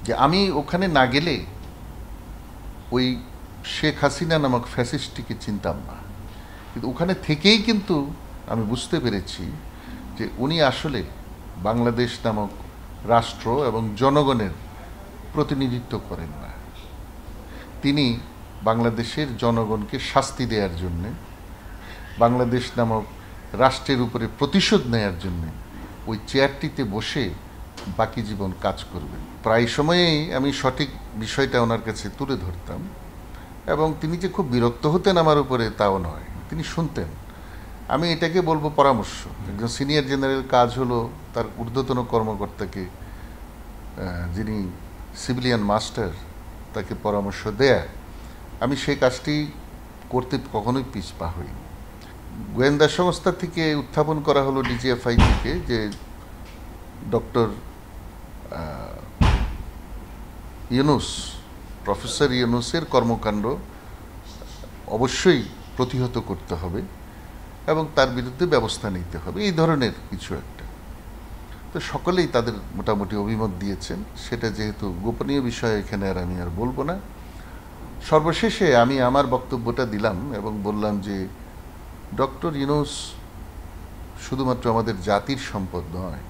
যে আমি ওখানে না গেলে ওই শেখ হাসিনা নামক ফ্যাসিস্টটিকে চিনতাম না, কিন্তু ওখানে থেকেই কিন্তু আমি বুঝতে পেরেছি যে উনি আসলে বাংলাদেশ নামক রাষ্ট্র এবং জনগণের প্রতিনিধিত্ব করেন না। তিনি বাংলাদেশের জনগণকে শাস্তি দেওয়ার জন্যে, বাংলাদেশ নামক রাষ্ট্রের উপরে প্রতিশোধ নেয়ার জন্যে ওই চেয়ারটিতে বসে বাকি জীবন কাজ করবেন। প্রায় সময়েই আমি সঠিক বিষয়টা ওনার কাছে তুলে ধরতাম, এবং তিনি যে খুব বিরক্ত হতেন আমার উপরে তাও নয়, তিনি শুনতেন। আমি এটাকে বলবো পরামর্শ। একজন সিনিয়র জেনারেল কাজ হলো তার ঊর্ধ্বতন কর্মকর্তাকে, যিনি সিভিলিয়ান মাস্টার, তাকে পরামর্শ দেয়া। আমি সেই কাজটি করতে কখনোই পিছপা হইনি। গোয়েন্দা সংস্থা থেকে উত্থাপন করা হলো ডিজিএফআই থেকে যে ডক্টর ইউনূস, প্রফেসর ইউনূসের কর্মকাণ্ড অবশ্যই প্রতিহত করতে হবে এবং তার বিরুদ্ধে ব্যবস্থা নিতে হবে, এই ধরনের কিছু একটা। তো সকলেই তাদের মোটামুটি অভিমত দিয়েছেন, সেটা যেহেতু গোপনীয় বিষয় এখানে আমি আর বলবো না। সর্বশেষে আমি আমার বক্তব্যটা দিলাম এবং বললাম যে ডক্টর ইউনূস শুধুমাত্র আমাদের জাতির সম্পদ নয়,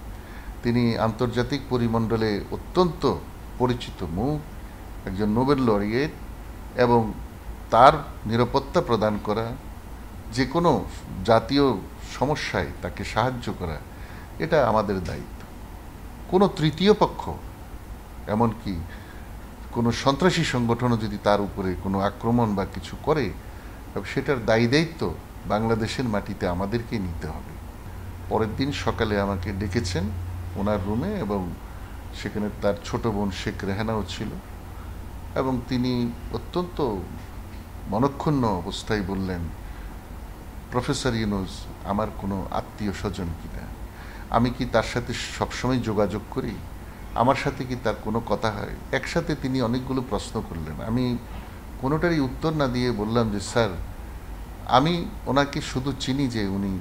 তিনি আন্তর্জাতিক পরিমণ্ডলে অত্যন্ত পরিচিত মুখ, একজন নোবেল লরিয়েট, এবং তার নিরাপত্তা প্রদান করা, যে কোনো জাতীয় সমস্যায় তাকে সাহায্য করা, এটা আমাদের দায়িত্ব। কোনো তৃতীয় পক্ষ, এমনকি কোনো সন্ত্রাসী সংগঠনও যদি তার উপরে কোনো আক্রমণ বা কিছু করে, সেটার দায়ী দায়িত্ব বাংলাদেশের মাটিতে আমাদেরকেই নিতে হবে। পরের দিন সকালে আমাকে ডেকেছেন ওনার রুমে, এবং সেখানে তার ছোট বোন শেখ রেহানাও ছিল, এবং তিনি অত্যন্ত মনক্ষুণ্ণ অবস্থায় বললেন, প্রফেসর ইউনূস আমার কোনো আত্মীয় স্বজন কিনা, আমি কি তার সাথে সবসময় যোগাযোগ করি, আমার সাথে কি তার কোনো কথা হয়? একসাথে তিনি অনেকগুলো প্রশ্ন করলেন। আমি কোনোটারই উত্তর না দিয়ে বললাম যে স্যার, আমি ওনাকে শুধু চিনি যে উনি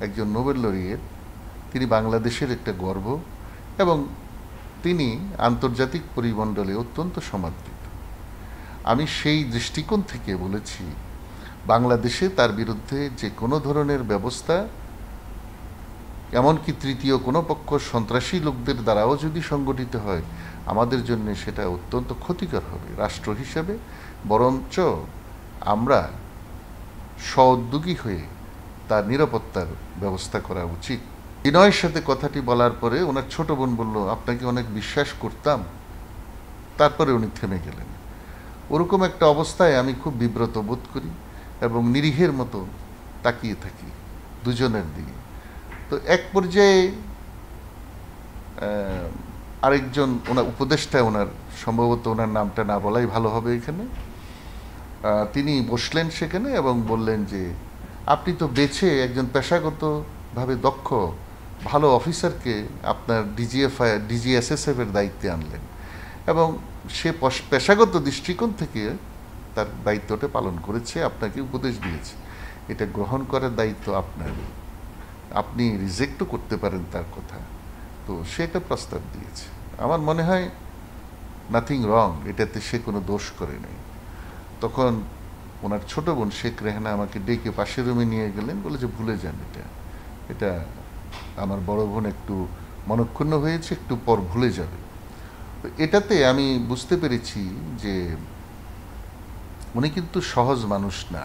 একজন নোবেল লরিয়েট, তিনি বাংলাদেশের একটা গর্ব, এবং তিনি আন্তর্জাতিক পরিমণ্ডলে অত্যন্ত সমাদৃত। আমি সেই দৃষ্টিকোণ থেকে বলেছি, বাংলাদেশে তার বিরুদ্ধে যে কোনো ধরনের ব্যবস্থা, এমনকি তৃতীয় কোনো পক্ষ সন্ত্রাসী লোকদের দ্বারাও যদি সংগঠিত হয়, আমাদের জন্য সেটা অত্যন্ত ক্ষতিকর হবে রাষ্ট্র হিসাবে। বরঞ্চ আমরা স্ব-উদ্যোগী হয়ে তার নিরাপত্তার ব্যবস্থা করা উচিত। বিনয়ের সাথে কথাটি বলার পরে ওনার ছোট বোন বলল, আপনাকে অনেক বিশ্বাস করতাম। তারপরে উনি থেমে গেলেন। ওরকম একটা অবস্থায় আমি খুব বিব্রত বোধ করি এবং নিরীহের মতো তাকিয়ে থাকি দুজনের দিকে। তো এক পর্যায়ে আরেকজন ওনার উপদেষ্টা, ওনার সম্ভবত ওনার নামটা না বলাই ভালো হবে এখানে, তিনি বসলেন সেখানে এবং বললেন যে আপনি তো বেছে একজন পেশাগতভাবে দক্ষ ভালো অফিসারকে আপনার ডিজিএসএসএফ এর দায়িত্বে আনলেন, এবং সে পেশাগত দৃষ্টিকোণ থেকে তার দায়িত্বটা পালন করেছে, আপনাকে উপদেশ দিয়েছে। এটা গ্রহণ করার দায়িত্ব আপনার, আপনি রিজেক্টও করতে পারেন তার কথা। তো সে একটা প্রস্তাব দিয়েছে, আমার মনে হয় নাথিং রং, এটাতে সে কোনো দোষ করে নেই। তখন ওনার ছোট বোন শেখ রেহানা আমাকে ডেকে পাশের রুমে নিয়ে গেলেন, বলে যে ভুলে যান, এটা আমার বড় বোন একটু মনক্ষুণ্ণ হয়েছে, একটু পর ভুলে যাবে। তো এটাতে আমি বুঝতে পেরেছি যে উনি কিন্তু সহজ মানুষ না।